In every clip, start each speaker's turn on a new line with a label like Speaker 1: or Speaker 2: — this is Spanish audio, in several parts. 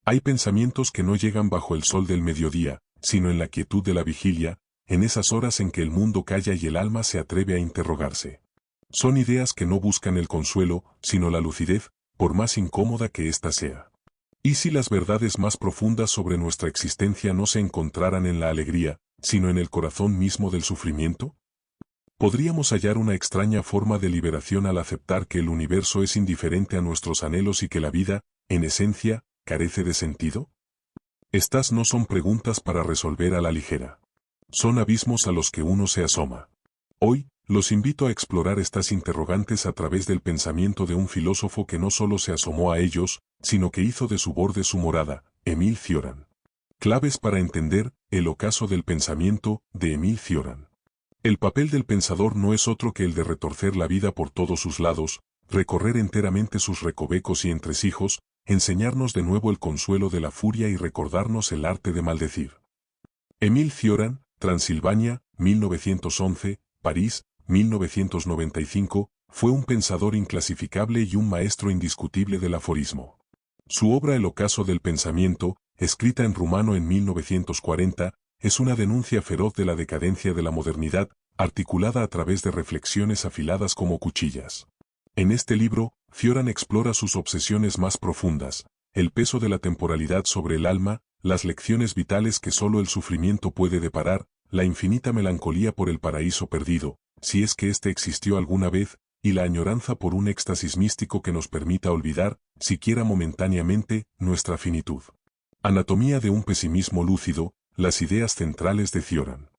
Speaker 1: Hay pensamientos que no llegan bajo el sol del mediodía, sino en la quietud de la vigilia, en esas horas en que el mundo calla y el alma se atreve a interrogarse. Son ideas que no buscan el consuelo, sino la lucidez, por más incómoda que ésta sea. ¿Y si las verdades más profundas sobre nuestra existencia no se encontraran en la alegría, sino en el corazón mismo del sufrimiento? ¿Podríamos hallar una extraña forma de liberación al aceptar que el universo es indiferente a nuestros anhelos y que la vida, en esencia, carece de sentido? Estas no son preguntas para resolver a la ligera. Son abismos a los que uno se asoma. Hoy, los invito a explorar estas interrogantes a través del pensamiento de un filósofo que no solo se asomó a ellos, sino que hizo de su borde su morada, Émile Cioran. Claves para entender el ocaso del pensamiento, de Émile Cioran. El papel del pensador no es otro que el de retorcer la vida por todos sus lados, recorrer enteramente sus recovecos y entresijos, enseñarnos de nuevo el consuelo de la furia y recordarnos el arte de maldecir. Émile Cioran, Transilvania, 1911, París, 1995, fue un pensador inclasificable y un maestro indiscutible del aforismo. Su obra El ocaso del pensamiento, escrita en rumano en 1940, es una denuncia feroz de la decadencia de la modernidad, articulada a través de reflexiones afiladas como cuchillas. En este libro, Cioran explora sus obsesiones más profundas, el peso de la temporalidad sobre el alma, las lecciones vitales que solo el sufrimiento puede deparar, la infinita melancolía por el paraíso perdido, si es que éste existió alguna vez, y la añoranza por un éxtasis místico que nos permita olvidar, siquiera momentáneamente, nuestra finitud. Anatomía de un pesimismo lúcido, las ideas centrales de Cioran.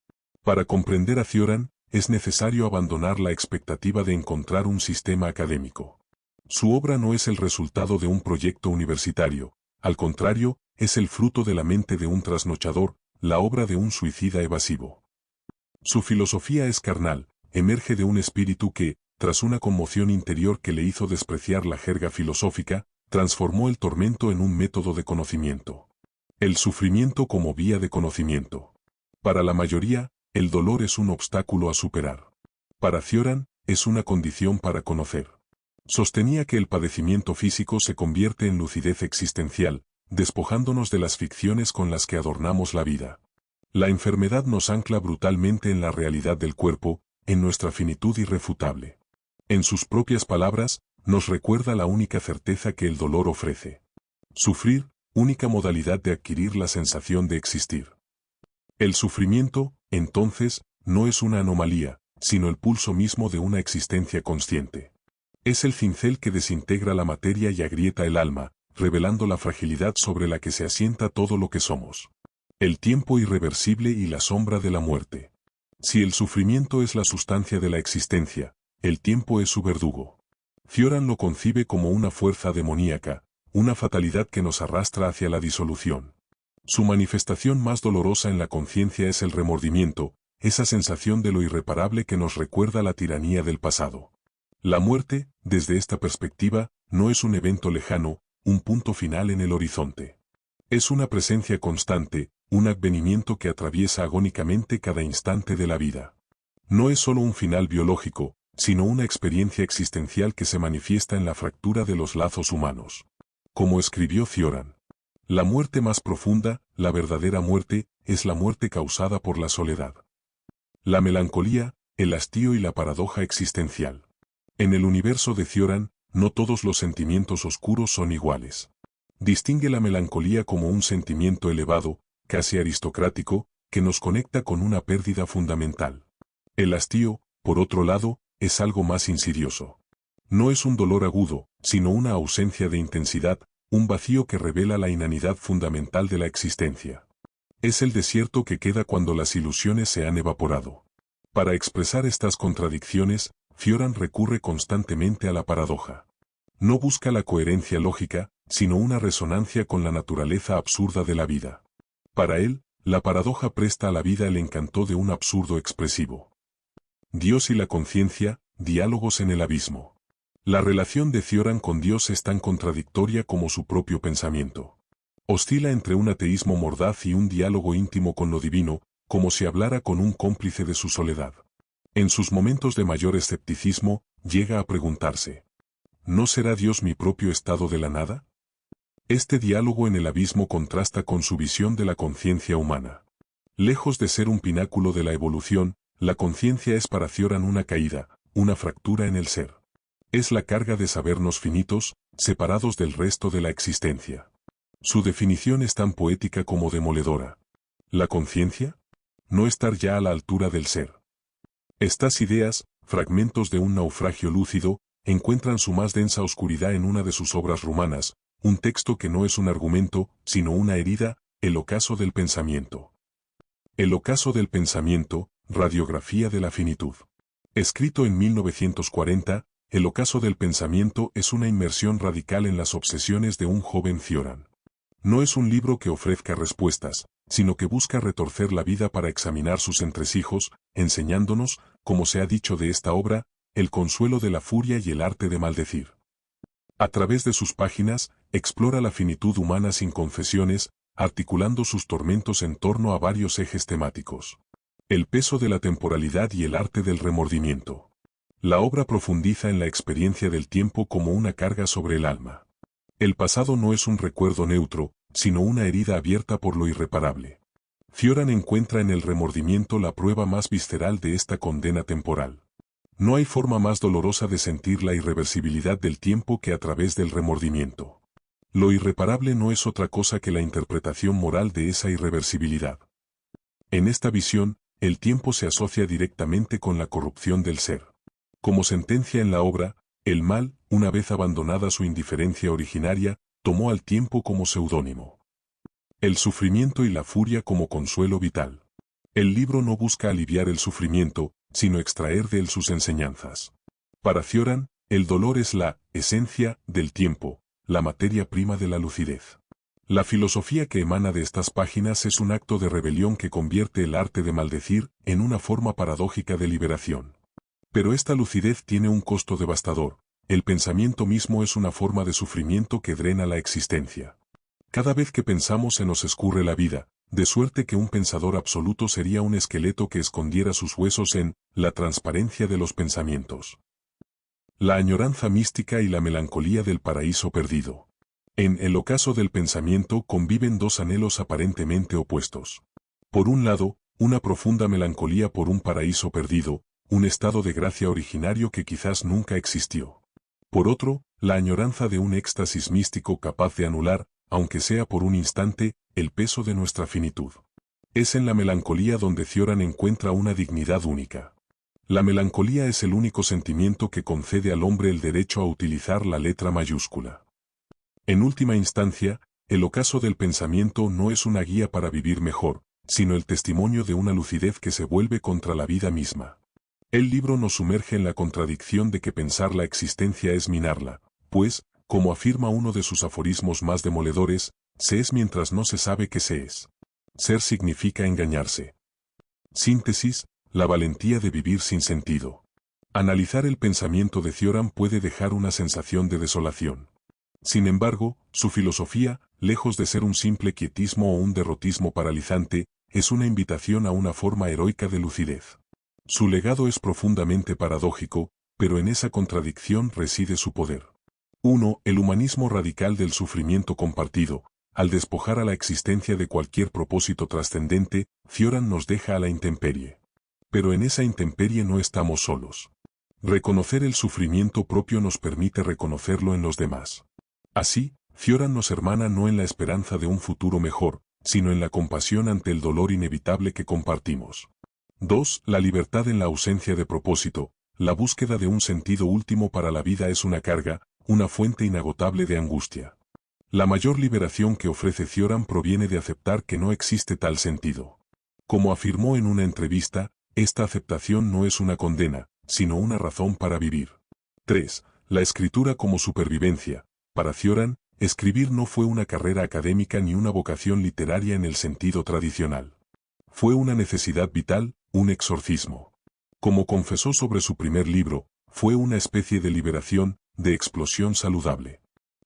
Speaker 1: Para comprender a Cioran, es necesario abandonar la expectativa de encontrar un sistema académico. Su obra no es el resultado de un proyecto universitario, al contrario, es el fruto de la mente de un trasnochador, la obra de un suicida evasivo. Su filosofía es carnal, emerge de un espíritu que, tras una conmoción interior que le hizo despreciar la jerga filosófica, transformó el tormento en un método de conocimiento. El sufrimiento como vía de conocimiento. Para la mayoría, el dolor es un obstáculo a superar. Para Cioran, es una condición para conocer. Sostenía que el padecimiento físico se convierte en lucidez existencial, despojándonos de las ficciones con las que adornamos la vida. La enfermedad nos ancla brutalmente en la realidad del cuerpo, en nuestra finitud irrefutable. En sus propias palabras, nos recuerda la única certeza que el dolor ofrece. Sufrir, única modalidad de adquirir la sensación de existir. El sufrimiento, entonces, no es una anomalía, sino el pulso mismo de una existencia consciente. Es el cincel que desintegra la materia y agrieta el alma, revelando la fragilidad sobre la que se asienta todo lo que somos. El tiempo irreversible y la sombra de la muerte. Si el sufrimiento es la sustancia de la existencia, el tiempo es su verdugo. Cioran lo concibe como una fuerza demoníaca, una fatalidad que nos arrastra hacia la disolución. Su manifestación más dolorosa en la conciencia es el remordimiento, esa sensación de lo irreparable que nos recuerda la tiranía del pasado. La muerte, desde esta perspectiva, no es un evento lejano, un punto final en el horizonte. Es una presencia constante, un advenimiento que atraviesa agónicamente cada instante de la vida. No es solo un final biológico, sino una experiencia existencial que se manifiesta en la fractura de los lazos humanos. Como escribió Cioran, la muerte más profunda, la verdadera muerte, es la muerte causada por la soledad. La melancolía, el hastío y la paradoja existencial. En el universo de Cioran, no todos los sentimientos oscuros son iguales. Distingue la melancolía como un sentimiento elevado, casi aristocrático, que nos conecta con una pérdida fundamental. El hastío, por otro lado, es algo más insidioso. No es un dolor agudo, sino una ausencia de intensidad, un vacío que revela la inanidad fundamental de la existencia. Es el desierto que queda cuando las ilusiones se han evaporado. Para expresar estas contradicciones, Cioran recurre constantemente a la paradoja. No busca la coherencia lógica, sino una resonancia con la naturaleza absurda de la vida. Para él, la paradoja presta a la vida el encanto de un absurdo expresivo. Dios y la conciencia, diálogos en el abismo. La relación de Cioran con Dios es tan contradictoria como su propio pensamiento. Oscila entre un ateísmo mordaz y un diálogo íntimo con lo divino, como si hablara con un cómplice de su soledad. En sus momentos de mayor escepticismo, llega a preguntarse: ¿no será Dios mi propio estado de la nada? Este diálogo en el abismo contrasta con su visión de la conciencia humana. Lejos de ser un pináculo de la evolución, la conciencia es para Cioran una caída, una fractura en el ser. Es la carga de sabernos finitos, separados del resto de la existencia. Su definición es tan poética como demoledora. ¿La conciencia? No estar ya a la altura del ser. Estas ideas, fragmentos de un naufragio lúcido, encuentran su más densa oscuridad en una de sus obras rumanas, un texto que no es un argumento, sino una herida, El ocaso del pensamiento. El ocaso del pensamiento, radiografía de la finitud. Escrito en 1940, El ocaso del pensamiento es una inmersión radical en las obsesiones de un joven Cioran. No es un libro que ofrezca respuestas, sino que busca retorcer la vida para examinar sus entresijos, enseñándonos, como se ha dicho de esta obra, el consuelo de la furia y el arte de maldecir. A través de sus páginas, explora la finitud humana sin confesiones, articulando sus tormentos en torno a varios ejes temáticos. El peso de la temporalidad y el arte del remordimiento. La obra profundiza en la experiencia del tiempo como una carga sobre el alma. El pasado no es un recuerdo neutro, sino una herida abierta por lo irreparable. Cioran encuentra en el remordimiento la prueba más visceral de esta condena temporal. No hay forma más dolorosa de sentir la irreversibilidad del tiempo que a través del remordimiento. Lo irreparable no es otra cosa que la interpretación moral de esa irreversibilidad. En esta visión, el tiempo se asocia directamente con la corrupción del ser. Como sentencia en la obra, el mal, una vez abandonada su indiferencia originaria, tomó al tiempo como seudónimo. El sufrimiento y la furia como consuelo vital. El libro no busca aliviar el sufrimiento, sino extraer de él sus enseñanzas. Para Cioran, el dolor es la esencia del tiempo, la materia prima de la lucidez. La filosofía que emana de estas páginas es un acto de rebelión que convierte el arte de maldecir en una forma paradójica de liberación. Pero esta lucidez tiene un costo devastador. El pensamiento mismo es una forma de sufrimiento que drena la existencia. Cada vez que pensamos se nos escurre la vida, de suerte que un pensador absoluto sería un esqueleto que escondiera sus huesos en la transparencia de los pensamientos. La añoranza mística y la melancolía del paraíso perdido. En El ocaso del pensamiento conviven dos anhelos aparentemente opuestos. Por un lado, una profunda melancolía por un paraíso perdido, un estado de gracia originario que quizás nunca existió. Por otro, la añoranza de un éxtasis místico capaz de anular, aunque sea por un instante, el peso de nuestra finitud. Es en la melancolía donde Cioran encuentra una dignidad única. La melancolía es el único sentimiento que concede al hombre el derecho a utilizar la letra mayúscula. En última instancia, el ocaso del pensamiento no es una guía para vivir mejor, sino el testimonio de una lucidez que se vuelve contra la vida misma. El libro nos sumerge en la contradicción de que pensar la existencia es minarla, pues, como afirma uno de sus aforismos más demoledores, se es mientras no se sabe que se es. Ser significa engañarse. Síntesis, la valentía de vivir sin sentido. Analizar el pensamiento de Cioran puede dejar una sensación de desolación. Sin embargo, su filosofía, lejos de ser un simple quietismo o un derrotismo paralizante, es una invitación a una forma heroica de lucidez. Su legado es profundamente paradójico, pero en esa contradicción reside su poder. 1. El humanismo radical del sufrimiento compartido. Al despojar a la existencia de cualquier propósito trascendente, Cioran nos deja a la intemperie. Pero en esa intemperie no estamos solos. Reconocer el sufrimiento propio nos permite reconocerlo en los demás. Así, Cioran nos hermana no en la esperanza de un futuro mejor, sino en la compasión ante el dolor inevitable que compartimos. 2. La libertad en la ausencia de propósito. La búsqueda de un sentido último para la vida es una carga, una fuente inagotable de angustia. La mayor liberación que ofrece Cioran proviene de aceptar que no existe tal sentido. Como afirmó en una entrevista, esta aceptación no es una condena, sino una razón para vivir. 3. La escritura como supervivencia. Para Cioran, escribir no fue una carrera académica ni una vocación literaria en el sentido tradicional. Fue una necesidad vital, un exorcismo. Como confesó sobre su primer libro, fue una especie de liberación, de explosión saludable.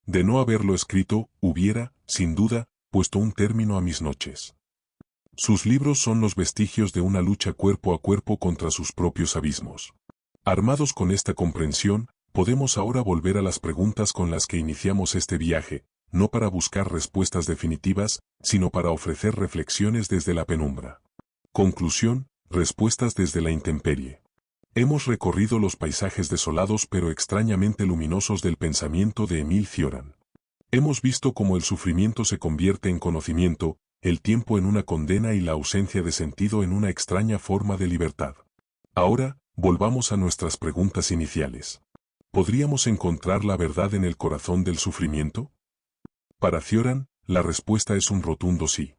Speaker 1: De no haberlo escrito, hubiera, sin duda, puesto un término a mis noches. Sus libros son los vestigios de una lucha cuerpo a cuerpo contra sus propios abismos. Armados con esta comprensión, podemos ahora volver a las preguntas con las que iniciamos este viaje. no para buscar respuestas definitivas, sino para ofrecer reflexiones desde la penumbra. Conclusión, respuestas desde la intemperie. Hemos recorrido los paisajes desolados pero extrañamente luminosos del pensamiento de Émile Cioran. Hemos visto cómo el sufrimiento se convierte en conocimiento, el tiempo en una condena y la ausencia de sentido en una extraña forma de libertad. Ahora, volvamos a nuestras preguntas iniciales. ¿Podríamos encontrar la verdad en el corazón del sufrimiento? Para Cioran, la respuesta es un rotundo sí.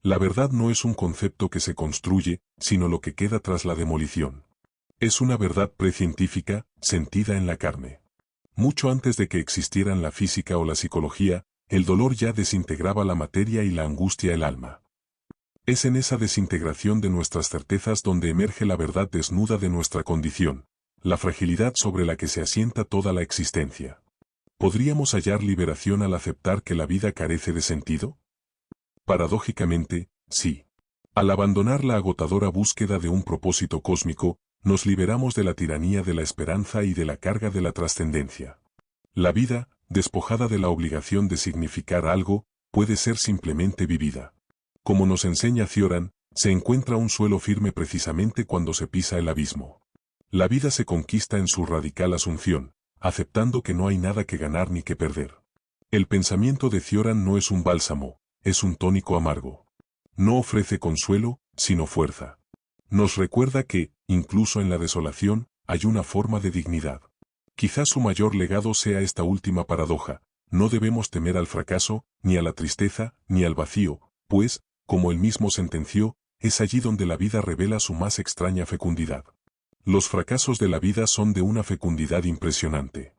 Speaker 1: La verdad no es un concepto que se construye, sino lo que queda tras la demolición. Es una verdad precientífica, sentida en la carne. Mucho antes de que existieran la física o la psicología, el dolor ya desintegraba la materia y la angustia el alma. Es en esa desintegración de nuestras certezas donde emerge la verdad desnuda de nuestra condición, la fragilidad sobre la que se asienta toda la existencia. ¿Podríamos hallar liberación al aceptar que la vida carece de sentido? Paradójicamente, sí. Al abandonar la agotadora búsqueda de un propósito cósmico, nos liberamos de la tiranía de la esperanza y de la carga de la trascendencia. La vida, despojada de la obligación de significar algo, puede ser simplemente vivida. Como nos enseña Cioran, se encuentra un suelo firme precisamente cuando se pisa el abismo. La vida se conquista en su radical asunción, aceptando que no hay nada que ganar ni que perder. El pensamiento de Cioran no es un bálsamo, es un tónico amargo. No ofrece consuelo, sino fuerza. Nos recuerda que, incluso en la desolación, hay una forma de dignidad. Quizás su mayor legado sea esta última paradoja: no debemos temer al fracaso, ni a la tristeza, ni al vacío, pues, como él mismo sentenció, es allí donde la vida revela su más extraña fecundidad. Los fracasos de la vida son de una fecundidad impresionante.